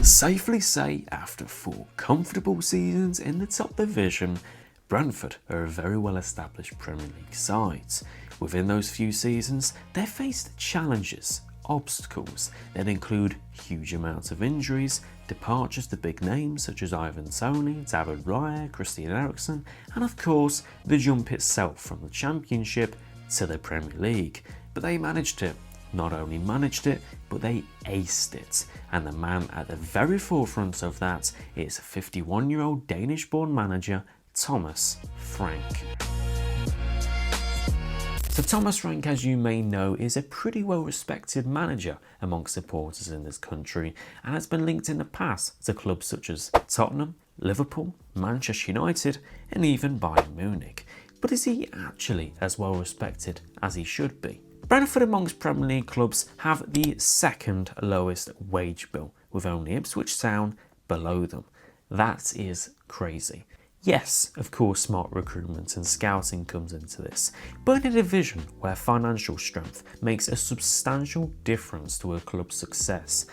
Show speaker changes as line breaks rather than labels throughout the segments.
Safely say, after 4 comfortable seasons in the top division, Brentford are a very well established Premier League side. Within those few seasons, they've faced challenges, obstacles that include huge amounts of injuries, departures to big names such as Ivan Toney, Raya, Christian Eriksen, and of course the jump itself from the Championship to the Premier League. But they managed it. Not only managed it, but they aced it. And the man at the very forefront of that is 51-year-old Danish-born manager Thomas Frank. So Thomas Frank, as you may know, is a pretty well respected manager amongst supporters in this country and has been linked in the past to clubs such as Tottenham, Liverpool, Manchester United and even Bayern Munich. But is he actually as well respected as he should be? Brentford amongst Premier League clubs have the second lowest wage bill, with only Ipswich Town below them. That is crazy. Yes, of course, smart recruitment and scouting comes into this, but in a division where financial strength makes a substantial difference to a club's success,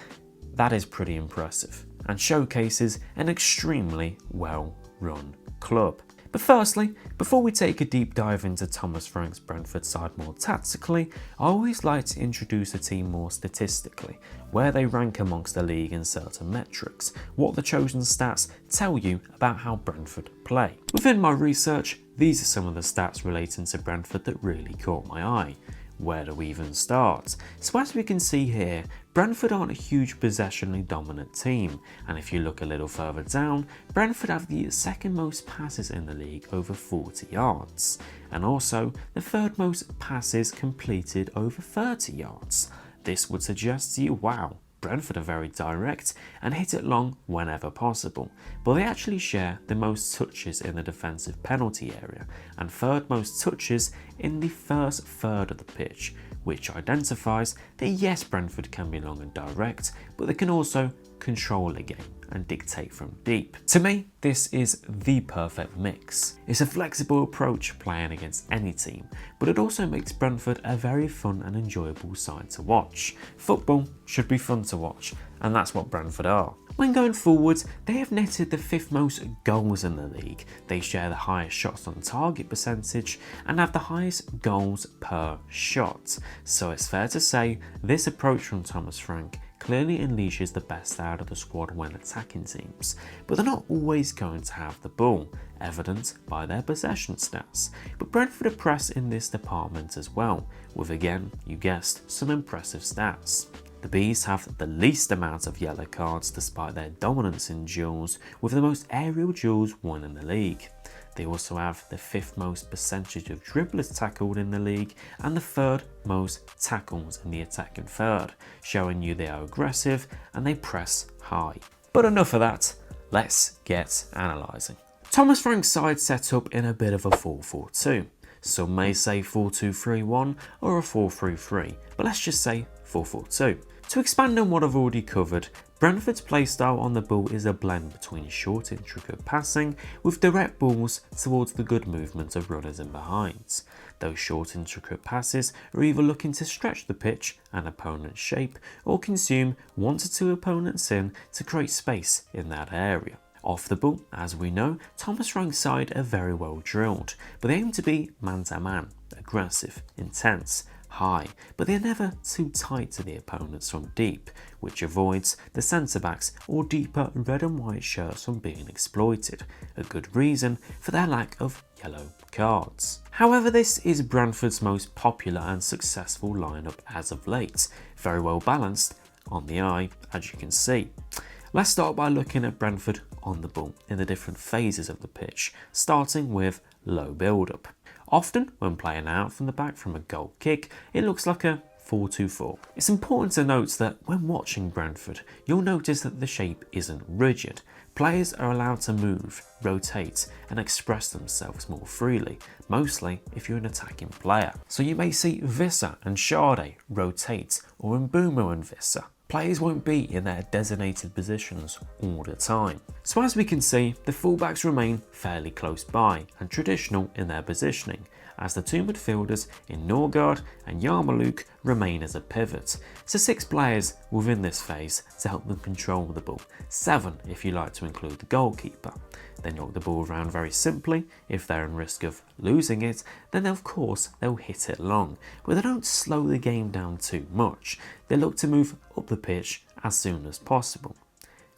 that is pretty impressive and showcases an extremely well-run club. But firstly, before we take a deep dive into Thomas Frank's Brentford side more tactically, I always like to introduce a team more statistically, where they rank amongst the league in certain metrics, what the chosen stats tell you about how Brentford play. Within my research, these are some of the stats relating to Brentford that really caught my eye. Where do we even start? So as we can see here, Brentford aren't a huge possessionally dominant team, and if you look a little further down, Brentford have the second most passes in the league over 40 yards, and also the third most passes completed over 30 yards. This would suggest to you, wow, Brentford are very direct and hit it long whenever possible, but they actually share the most touches in the defensive penalty area and third most touches in the first third of the pitch, which identifies that yes, Brentford can be long and direct, but they can also control the game and dictate from deep. To me, this is the perfect mix. It's a flexible approach playing against any team, but it also makes Brentford a very fun and enjoyable side to watch. Football should be fun to watch, and that's what Brentford are. When going forwards, they have netted the 5th most goals in the league. They share the highest shots on target percentage and have the highest goals per shot. So it's fair to say this approach from Thomas Frank clearly unleashes the best out of the squad when attacking teams, but they're not always going to have the ball, evident by their possession stats. But Brentford are pressed in this department as well, with again, you guessed, some impressive stats. The Bees have the least amount of yellow cards despite their dominance in duels, with the most aerial duels won in the league. They also have the 5th most percentage of dribblers tackled in the league and the 3rd most tackles in the attacking third, showing you they are aggressive and they press high. But enough of that, let's get analysing. Thomas Frank's side set up in a bit of a 4-4-2. Some may say 4-2-3-1 or a 4-3-3, but let's just say 4-4-2. To expand on what I've already covered, Brentford's playstyle on the ball is a blend between short intricate passing with direct balls towards the good movement of runners in behind. Those short intricate passes are either looking to stretch the pitch and opponent's shape or consume 1 to 2 opponents in to create space in that area. Off the ball, as we know, Thomas Frank's side are very well drilled, but they aim to be man-to-man, aggressive, intense, high, but they're never too tight to the opponents from deep, which avoids the centre-backs or deeper red and white shirts from being exploited, a good reason for their lack of yellow cards. However, this is Brentford's most popular and successful lineup as of late, very well balanced on the eye, as you can see. Let's start by looking at Brentford on the ball in the different phases of the pitch, starting with low build-up. Often, when playing out from the back from a goal kick, it looks like a 4-2-4. It's important to note that when watching Brentford, you'll notice that the shape isn't rigid. Players are allowed to move, rotate, and express themselves more freely, mostly if you're an attacking player. So you may see Wissa and Sade rotate, or mbeumo and Wissa. Players won't be in their designated positions all the time. So as we can see, the fullbacks remain fairly close by and traditional in their positioning, as the two midfielders in Norgard and Yarmouk remain as a pivot. So 6 players within this phase to help them control the ball, 7 if you like to include the goalkeeper. They knock the ball around very simply. If they're in risk of losing it, then of course they'll hit it long, but they don't slow the game down too much. They look to move up the pitch as soon as possible.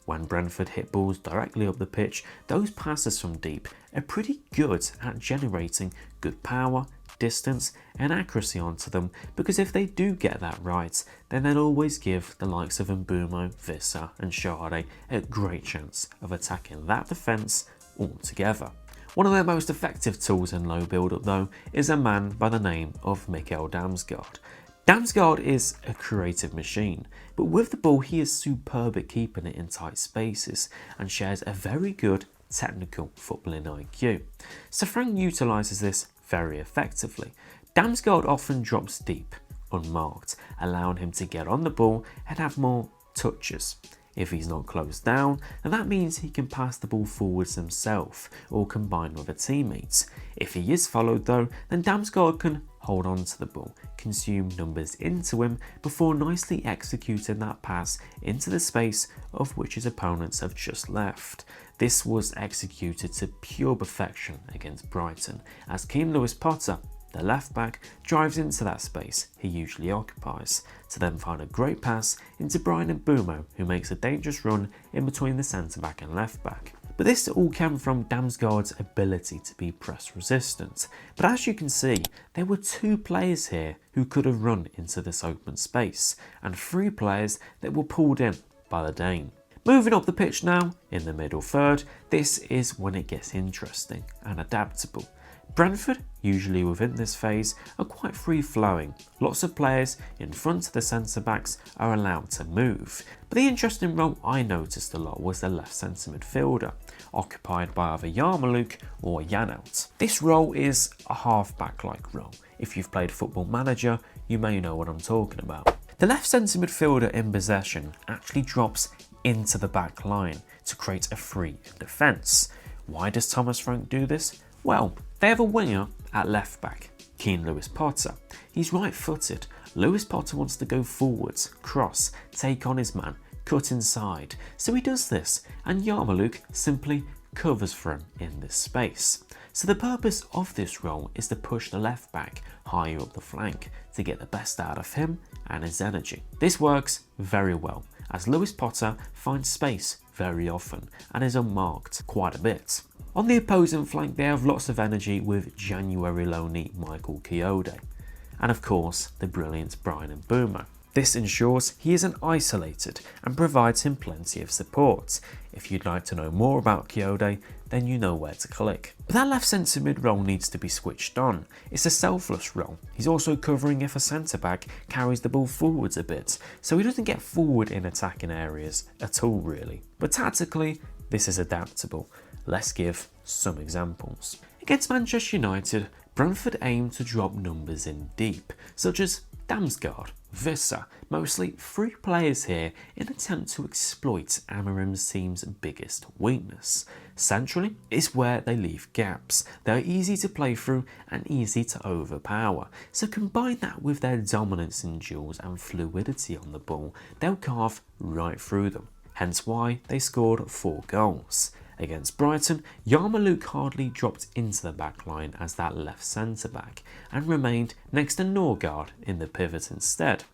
When Brentford hit balls directly up the pitch, those passes from deep are pretty good at generating good power, distance and accuracy onto them, because if they do get that right, then they'll always give the likes of mbeumo, wissa and serie a great chance of attacking that defence altogether. One of their most effective tools in low build-up though is a man by the name of Damsgaard. Damsgaard is a creative machine, but with the ball he is superb at keeping it in tight spaces and shares a very good technical footballing IQ. So Frank utilises this very effectively. Damsgaard often drops deep, unmarked, allowing him to get on the ball and have more touches. If he's not closed down, then that means he can pass the ball forwards himself or combine with a teammate. If he is followed though, then Damsgaard can hold on to the ball, consume numbers into him before nicely executing that pass into the space of which his opponents have just left. This was executed to pure perfection against Brighton, as Keane Lewis Potter, the left back, drives into that space he usually occupies, to then find a great pass into Bryan and mbeumo, who makes a dangerous run in between the centre back and left back. But this all came from Damsgaard's ability to be press resistant. But as you can see, there were 2 players here who could have run into this open space, and 3 players that were pulled in by the Dane. Moving up the pitch now, in the middle third, this is when it gets interesting and adaptable. Brentford, usually within this phase, are quite free-flowing. Lots of players in front of the centre-backs are allowed to move. But the interesting role I noticed a lot was the left centre midfielder, occupied by either Yarmouk or Yoane. This role is a half-back-like role. If you've played Football Manager, you may know what I'm talking about. The left centre midfielder in possession actually drops into the back line to create a free defence. Why does Thomas Frank do this? Well, they have a winger at left back, Keane Lewis Potter. He's right-footed. Lewis Potter wants to go forwards, cross, take on his man, cut inside. So he does this, and Yarmouk simply covers for him in this space. So the purpose of this role is to push the left back higher up the flank to get the best out of him and his energy. This works very well, as Lewis Potter finds space very often and is unmarked quite a bit. On the opposing flank, they have lots of energy with January loanee Michael Konaté, and of course the brilliant Bryan and mbeumo. This ensures he isn't isolated and provides him plenty of support. If you'd like to know more about Konaté, then you know where to click. But that left centre mid role needs to be switched on. It's a selfless role. He's also covering if a centre back carries the ball forwards a bit, so he doesn't get forward in attacking areas at all really. But tactically, this is adaptable. Let's give some examples. Against Manchester United, Brentford aimed to drop numbers in deep, such as Damsgaard, wissa, mostly 3 players here in an attempt to exploit Amarim's team's biggest weakness. Centrally is where they leave gaps. They are easy to play through and easy to overpower, so combine that with their dominance in duels and fluidity on the ball, they'll carve right through them. Hence why they scored 4 goals. Against Brighton, Yarmouk hardly dropped into the back line as that left centre back and remained next to Norgard in the pivot instead.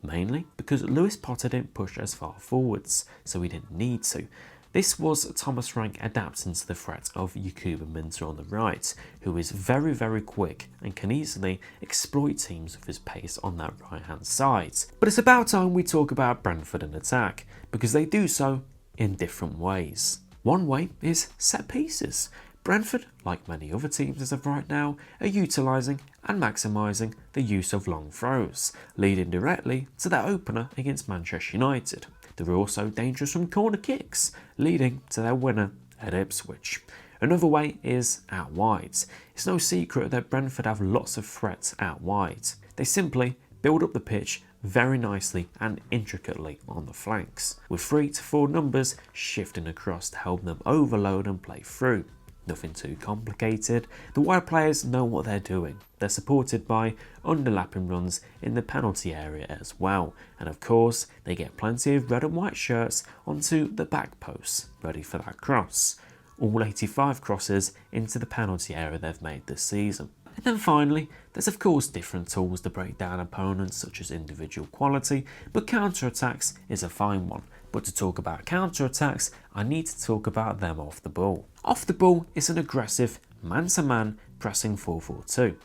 Mainly because Lewis Potter didn't push as far forwards, so he didn't need to. This was Thomas Frank adapting to the threat of Yakuba Minter on the right, who is very quick and can easily exploit teams with his pace on that right hand side. But it's about time we talk about Brentford in attack, because they do so in different ways. One way is set pieces. Brentford, like many other teams as of right now, are utilising and maximising the use of long throws, leading directly to their opener against Manchester United. They're also dangerous from corner kicks, leading to their winner at Ipswich. Another way is out wide. It's no secret that Brentford have lots of threats out wide. They simply build up the pitch very nicely and intricately on the flanks, with 3 to 4 numbers shifting across to help them overload and play through. Nothing too complicated. The wide players know what they're doing. They're supported by underlapping runs in the penalty area as well. And of course, they get plenty of red and white shirts onto the back posts, ready for that cross. All 85 crosses into the penalty area they've made this season. And then finally, there's of course different tools to break down opponents such as individual quality, but counter-attacks is a fine one. But to talk about counter-attacks, I need to talk about them off the ball. Off the ball is an aggressive man-to-man pressing 4-4-2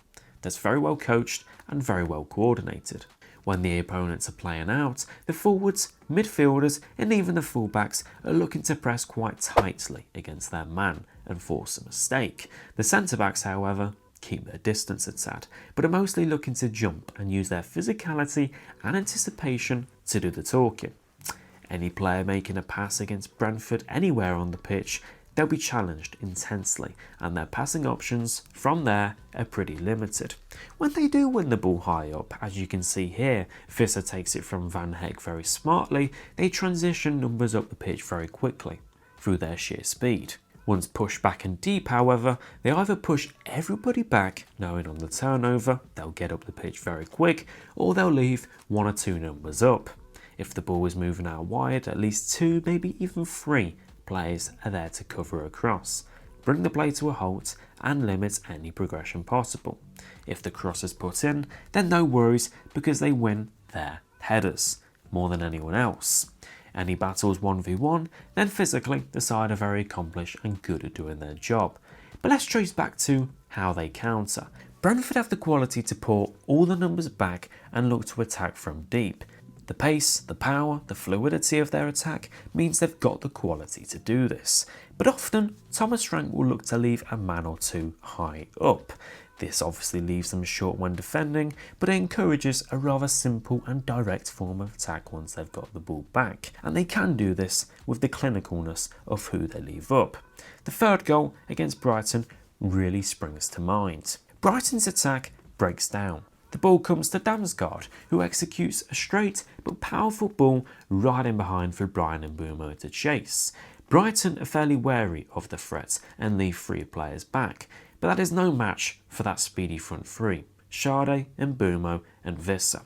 that's very well coached and very well coordinated. When the opponents are playing out, the forwards, midfielders and even the fullbacks are looking to press quite tightly against their man and force a mistake. The centre-backs, however, keep their distance a tad, but are mostly looking to jump and use their physicality and anticipation to do the talking. Any player making a pass against Brentford anywhere on the pitch, they'll be challenged intensely, and their passing options from there are pretty limited. When they do win the ball high up, as you can see here, Wissa takes it from Van Heck very smartly, they transition numbers up the pitch very quickly through their sheer speed. Once pushed back and deep, however, they either push everybody back, knowing on the turnover they'll get up the pitch very quick, or they'll leave 1 or 2 numbers up. If the ball is moving out wide, at least 2, maybe even 3 players are there to cover across, bring the play to a halt and limit any progression possible. If the cross is put in, then no worries because they win their headers more than anyone else. Any battles 1v1, then physically the side are very accomplished and good at doing their job. But let's trace back to how they counter. Brentford have the quality to pull all the numbers back and look to attack from deep. The pace, the power, the fluidity of their attack means they've got the quality to do this. But often, Thomas Frank will look to leave a man or 2 high up. This obviously leaves them short when defending, but it encourages a rather simple and direct form of attack once they've got the ball back. And they can do this with the clinicalness of who they leave up. The third goal against Brighton really springs to mind. Brighton's attack breaks down. The ball comes to Damsgaard, who executes a straight but powerful ball right in behind for Bryan and mbeumo to chase. Brighton are fairly wary of the threat and leave 3 players back, but that is no match for that speedy front 3, Sade, mbeumo and Wissa.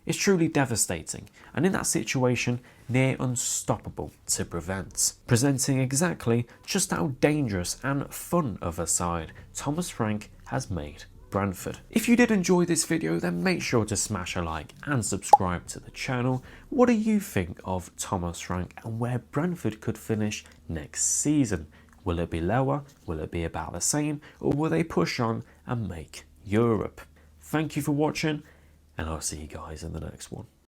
It's truly devastating, and in that situation, near unstoppable to prevent, presenting exactly just how dangerous and fun of a side Thomas Frank has made Brentford. If you did enjoy this video, then make sure to smash a like and subscribe to the channel. What do you think of Thomas Frank and where Brentford could finish next season? Will it be lower? Will it be about the same? Or will they push on and make Europe? Thank you for watching, and I'll see you guys in the next one.